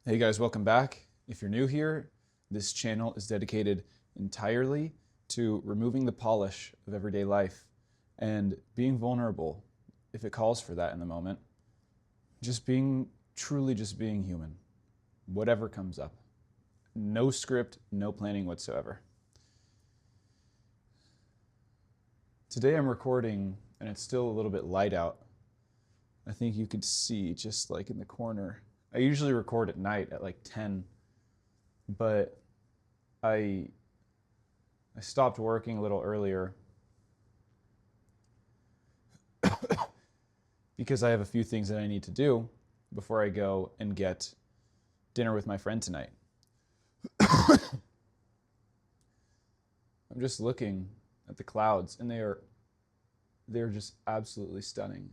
Hey guys, welcome back. If you're new here, this channel is dedicated entirely to removing the polish of everyday life and being vulnerable if it calls for that in the moment. Truly just being human, whatever comes up. No script, no planning whatsoever. Today I'm recording and it's still a little bit light out. I think you could see just like in the corner. I usually record at night at like 10, but I stopped working a little earlier because I have a few things that I need to do before I go and get dinner with my friend tonight. I'm just looking at the clouds and they're just absolutely stunning.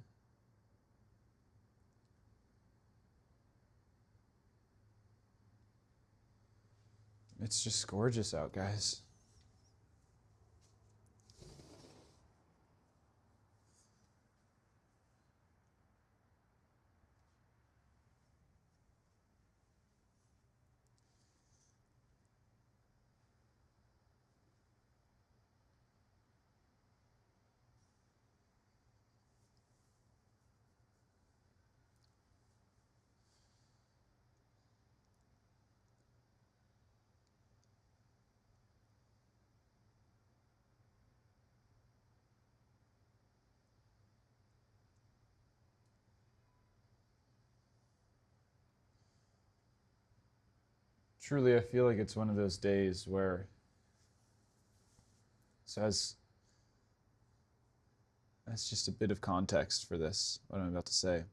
It's just gorgeous out, guys. Truly, I feel like it's one of those days where, so as just a bit of context for this, what I'm about to say.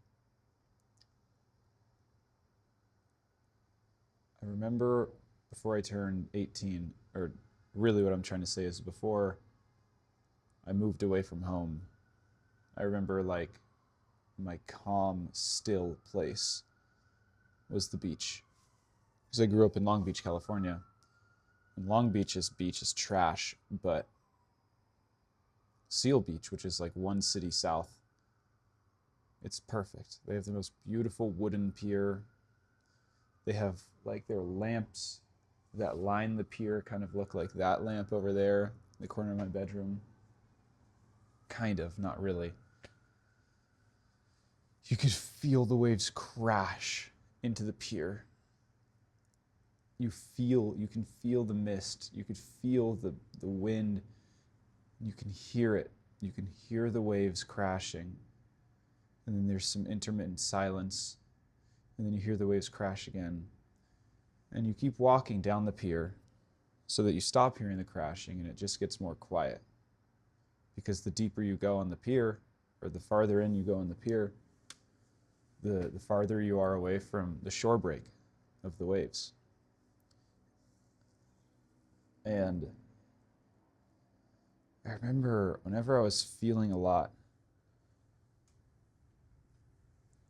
I remember before I turned 18, or really what I'm trying to say is before I moved away from home, I remember like my calm, still place was the beach. Because I grew up in Long Beach, California. And Long Beach's beach is trash, but Seal Beach, which is like one city south, it's perfect. They have the most beautiful wooden pier. They have like their lamps that line the pier kind of look like that lamp over there in the corner of my bedroom. Kind of, not really. You could feel the waves crash into the pier. You can feel the mist. You could feel the wind. You can hear it. You can hear the waves crashing. And then there's some intermittent silence. And then you hear the waves crash again. And you keep walking down the pier so that you stop hearing the crashing and it just gets more quiet. Because the deeper you go on the pier, or the farther in you go on the pier, the farther you are away from the shore break of the waves. And I remember whenever I was feeling a lot,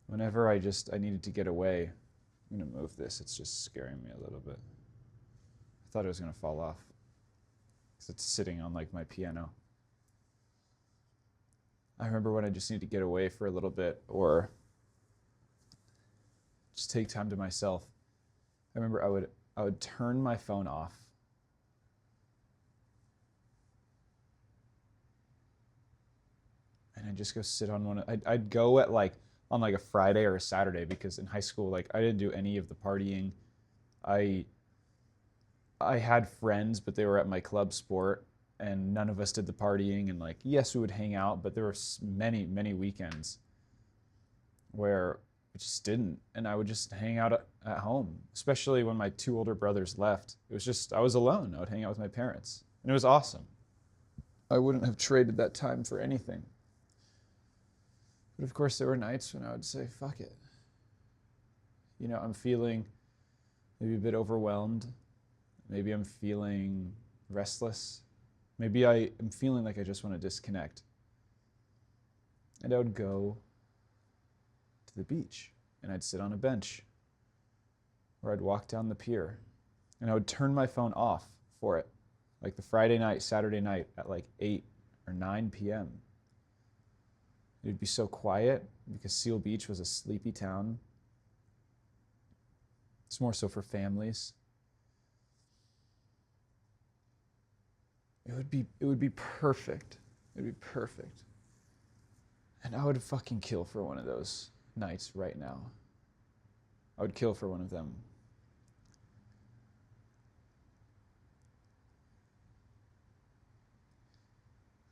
whenever I needed to get away, I'm gonna move this, it's just scaring me a little bit. I thought it was gonna fall off because it's sitting on like my piano. I remember when I just needed to get away for a little bit or just take time to myself. I remember I would turn my phone off. And I'd just go sit on one. I'd go at like on like a Friday or a Saturday because in high school, like I didn't do any of the partying. I had friends, but they were at my club sport and none of us did the partying. And like, yes, we would hang out, but there were many, many weekends where we just didn't. And I would just hang out at home, especially when my two older brothers left. It was just, I was alone. I would hang out with my parents and it was awesome. I wouldn't have traded that time for anything. But of course, there were nights when I would say, fuck it. You know, I'm feeling maybe a bit overwhelmed. Maybe I'm feeling restless. Maybe I am feeling like I just want to disconnect. And I would go to the beach and I'd sit on a bench or I'd walk down the pier and I would turn my phone off for it. Like the Friday night, Saturday night at like 8 or 9 p.m. It would be so quiet because Seal Beach was a sleepy town. It's more so for families. It would be perfect. It would be perfect. And I would fucking kill for one of those nights right now. I would kill for one of them.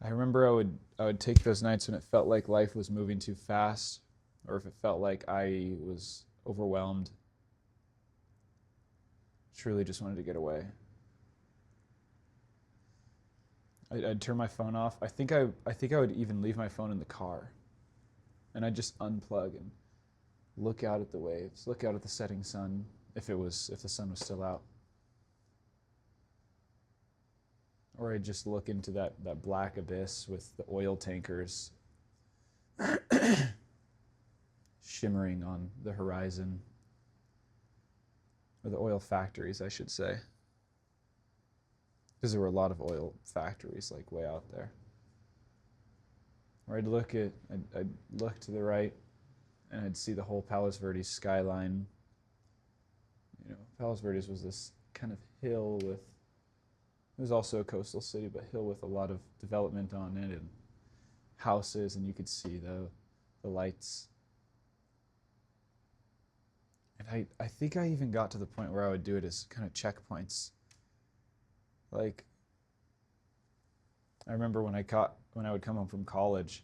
I remember I would take those nights when it felt like life was moving too fast, or if it felt like I was overwhelmed. Truly just wanted to get away. I'd turn my phone off. I think I would even leave my phone in the car, and I'd just unplug and look out at the waves, look out at the setting sun, if the sun was still out. Or I'd just look into that black abyss with the oil tankers shimmering on the horizon. Or the oil factories, I should say. Because there were a lot of oil factories like way out there. Or I'd look to the right and I'd see the whole Palos Verdes skyline. You know, Palos Verdes was this kind of hill with, it was also a coastal city, but hill with a lot of development on it and houses, and you could see the lights. And I think I even got to the point where I would do it as kind of checkpoints. Like, I remember when I would come home from college,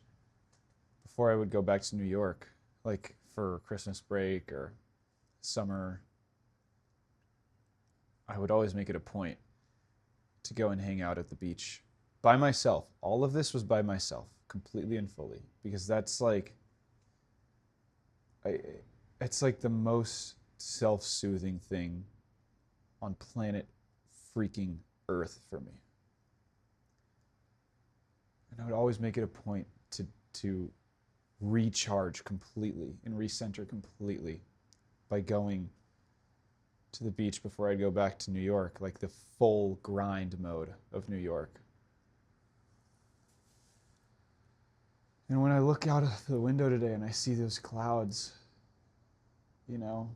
before I would go back to New York, like for Christmas break or summer, I would always make it a point to go and hang out at the beach by myself. All of this was by myself, completely and fully, because that's like, it's like the most self-soothing thing on planet freaking Earth for me. And I would always make it a point to recharge completely and recenter completely by going to the beach before I'd go back to New York, like the full grind mode of New York. And when I look out of the window today and I see those clouds, you know,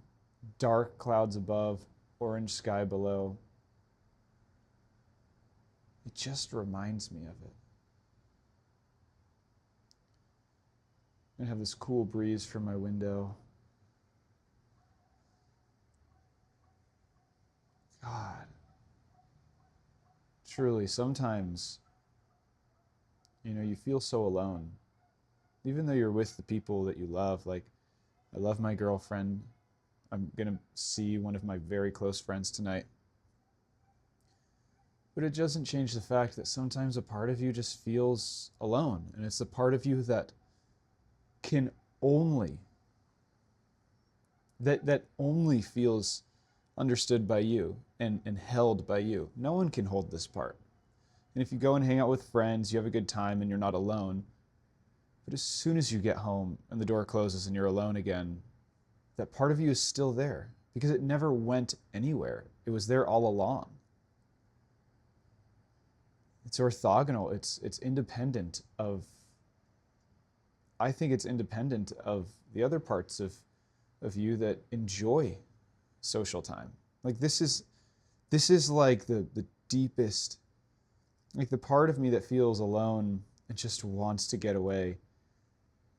dark clouds above, orange sky below, it just reminds me of it. I have this cool breeze from my window. God, truly, sometimes, you know, you feel so alone. Even though you're with the people that you love, like, I love my girlfriend. I'm going to see one of my very close friends tonight. But it doesn't change the fact that sometimes a part of you just feels alone. And it's a part of you that can only, that only feels understood by you and held by you. No one can hold this part. And if you go and hang out with friends, you have a good time and you're not alone. But as soon as you get home and the door closes and you're alone again, that part of you is still there because it never went anywhere. It was there all along. It's orthogonal. It's independent of, I think it's independent of the other parts of you that enjoy social time. Like this is like the deepest, like the part of me that feels alone and just wants to get away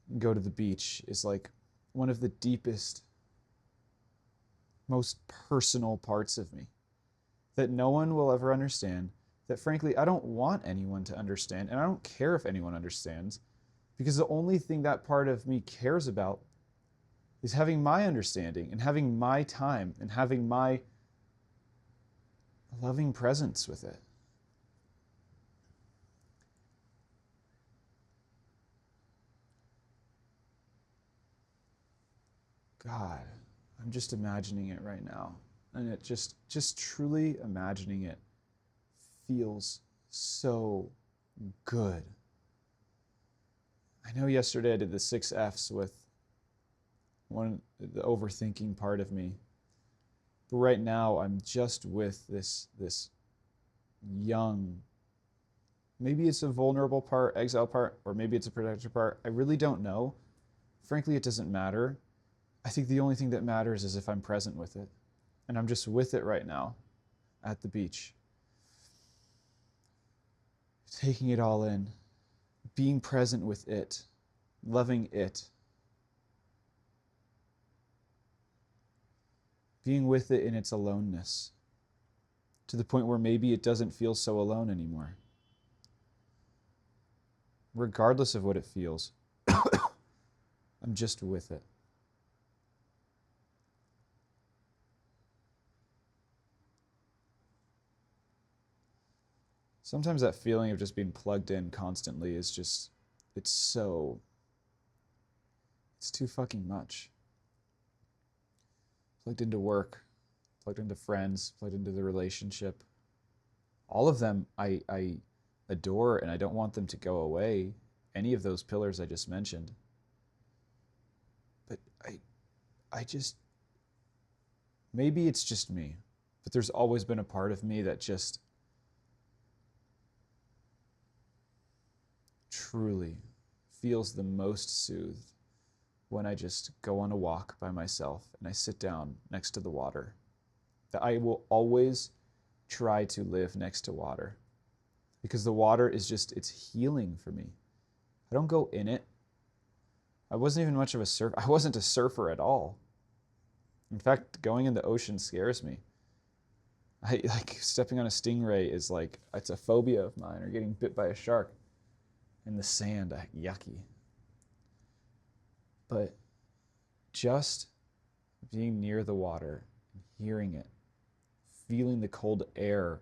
and go to the beach is like one of the deepest, most personal parts of me that no one will ever understand, that frankly I don't want anyone to understand, and I don't care if anyone understands, because the only thing that part of me cares about is having my understanding and having my time and having my loving presence with it. God, I'm just imagining it right now. And it just truly imagining it feels so good. I know yesterday I did the 6 F's with the overthinking part of me. But right now I'm just with this young, maybe it's a vulnerable part, exile part, or maybe it's a protector part. I really don't know. Frankly, it doesn't matter. I think the only thing that matters is if I'm present with it. And I'm just with it right now at the beach. Taking it all in, being present with it, loving it, being with it in its aloneness, to the point where maybe it doesn't feel so alone anymore. Regardless of what it feels, I'm just with it. Sometimes that feeling of just being plugged in constantly is just, it's too fucking much. Plugged into work, plugged into friends, plugged into the relationship. All of them I adore, and I don't want them to go away. Any of those pillars I just mentioned. But I just, maybe it's just me, but there's always been a part of me that just truly feels the most soothed when I just go on a walk by myself and I sit down next to the water. That I will always try to live next to water, because the water is just, it's healing for me. I don't go in it. I wasn't even much of a surfer. I wasn't a surfer at all. In fact, going in the ocean scares me. I like stepping on a stingray is like, it's a phobia of mine, or getting bit by a shark. In the sand, yucky. But just being near the water, hearing it, feeling the cold air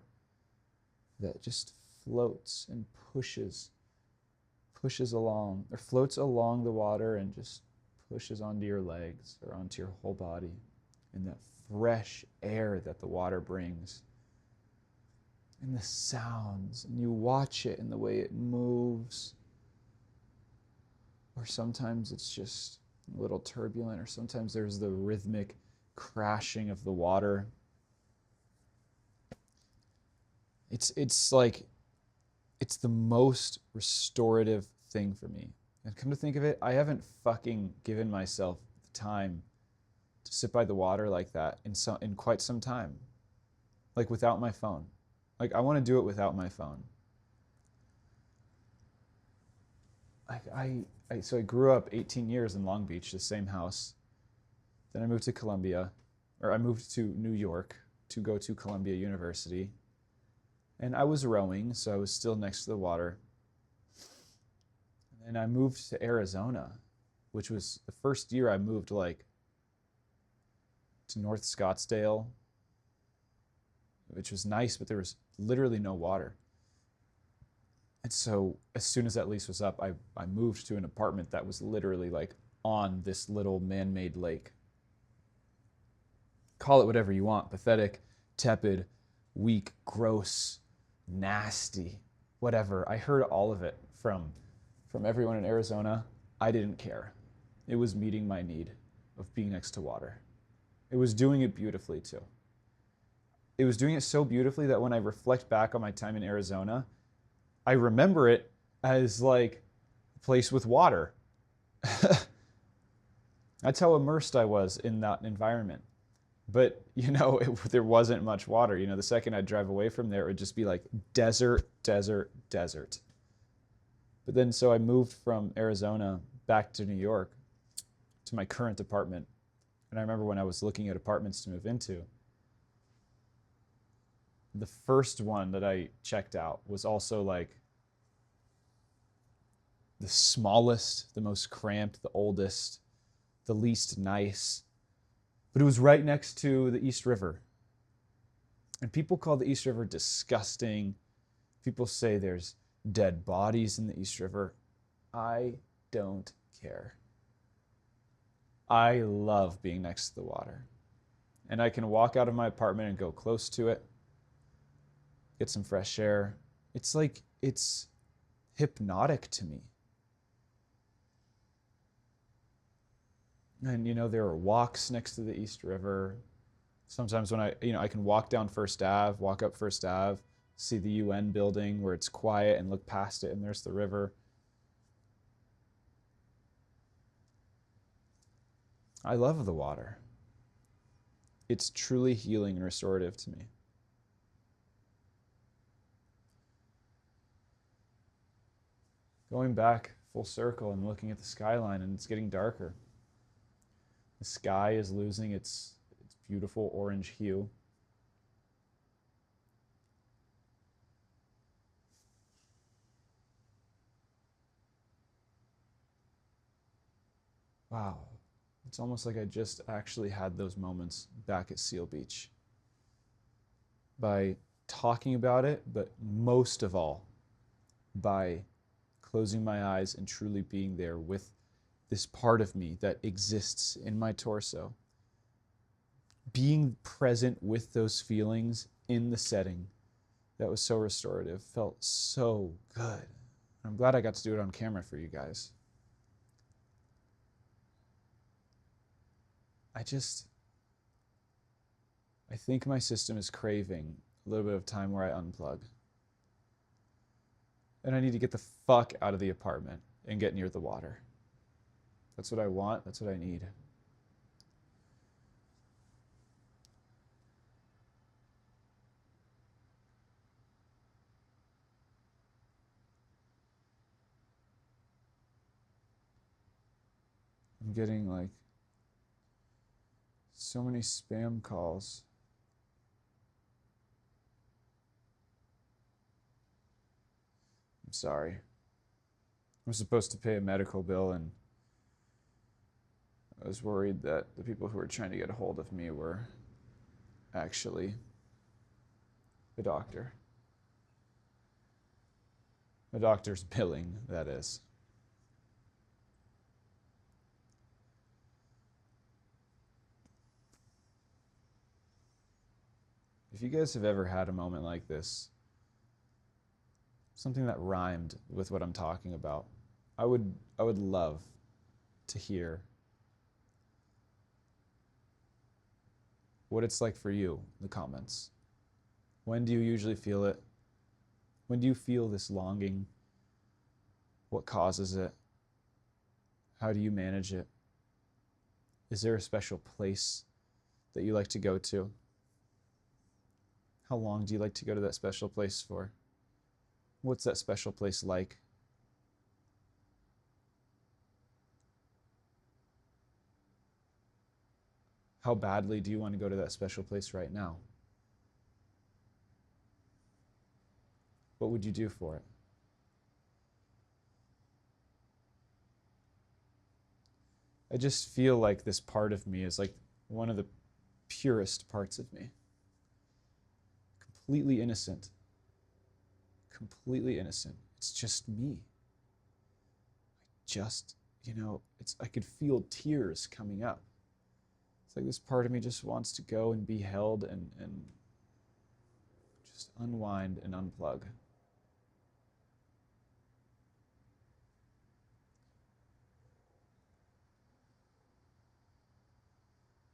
that just floats and pushes along, or floats along the water and just pushes onto your legs or onto your whole body, and that fresh air that the water brings, and the sounds, and you watch it and the way it moves. Or sometimes it's just a little turbulent, or sometimes there's the rhythmic crashing of the water. It's like, it's the most restorative thing for me. And come to think of it, I haven't fucking given myself the time to sit by the water like that in quite some time. Like without my phone. Like I want to do it without my phone. So I grew up 18 years in Long Beach, the same house. Then I moved to Columbia, or I moved to New York to go to Columbia University. And I was rowing, so I was still next to the water. And I moved to Arizona, which was the first year I moved like to North Scottsdale, which was nice, but there was literally no water. And so as soon as that lease was up, I moved to an apartment that was literally like on this little man-made lake. Call it whatever you want, pathetic, tepid, weak, gross, nasty, whatever. I heard all of it from everyone in Arizona. I didn't care. It was meeting my need of being next to water. It was doing it beautifully too. It was doing it so beautifully that when I reflect back on my time in Arizona, I remember it as like a place with water. That's how immersed I was in that environment. But, there wasn't much water. The second I'd drive away from there, it would just be like desert, desert, desert. But then, so I moved from Arizona back to New York to my current apartment. And I remember when I was looking at apartments to move into, the first one that I checked out was also like the smallest, the most cramped, the oldest, the least nice. But it was right next to the East River. And people call the East River disgusting. People say there's dead bodies in the East River. I don't care. I love being next to the water. And I can walk out of my apartment and go close to it, get some fresh air. It's like, it's hypnotic to me. And, there are walks next to the East River. Sometimes when I can walk down First Ave, walk up First Ave, see the UN building where it's quiet and look past it and there's the river. I love the water. It's truly healing and restorative to me. Going back full circle and looking at the skyline, and it's getting darker. The sky is losing its beautiful orange hue. Wow. It's almost like I just actually had those moments back at Seal Beach. By talking about it, but most of all, by closing my eyes and truly being there with this part of me that exists in my torso. Being present with those feelings in the setting, that was so restorative, felt so good. I'm glad I got to do it on camera for you guys. I think my system is craving a little bit of time where I unplug. And I need to get the fuck out of the apartment and get near the water. That's what I want. That's what I need. I'm getting like so many spam calls. I'm sorry. I'm supposed to pay a medical bill, and I was worried that the people who were trying to get a hold of me were actually the doctor. The doctor's billing, that is. If you guys have ever had a moment like this, something that rhymed with what I'm talking about, I would love to hear what it's like for you in the comments. When do you usually feel it? When do you feel this longing? What causes it? How do you manage it? Is there a special place that you like to go to? How long do you like to go to that special place for? What's that special place like? How badly do you want to go to that special place right now? What would you do for it? I just feel like this part of me is like one of the purest parts of me. Completely innocent. Completely innocent. It's just me. I could feel tears coming up. It's like this part of me just wants to go and be held and just unwind and unplug.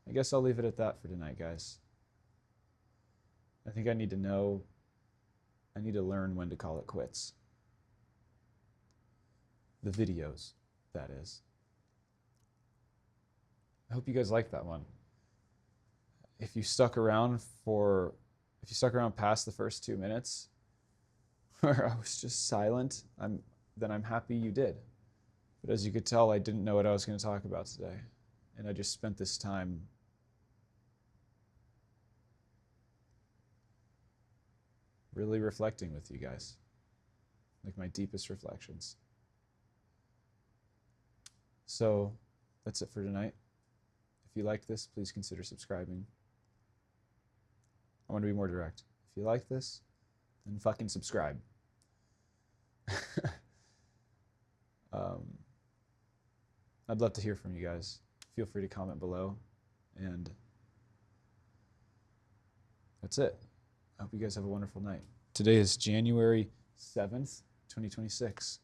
I guess I'll leave it at that for tonight, guys. I think I need to learn when to call it quits. The videos, that is. I hope you guys liked that one. If you stuck around past the first 2 minutes, where I was just silent, then I'm happy you did. But as you could tell, I didn't know what I was going to talk about today. And I just spent this time really reflecting with you guys, like my deepest reflections. So that's it for tonight. If you like this, please consider subscribing. I want to be more direct. If you like this, then fucking subscribe. I'd love to hear from you guys. Feel free to comment below. And that's it. I hope you guys have a wonderful night. Today is January 7th, 2026.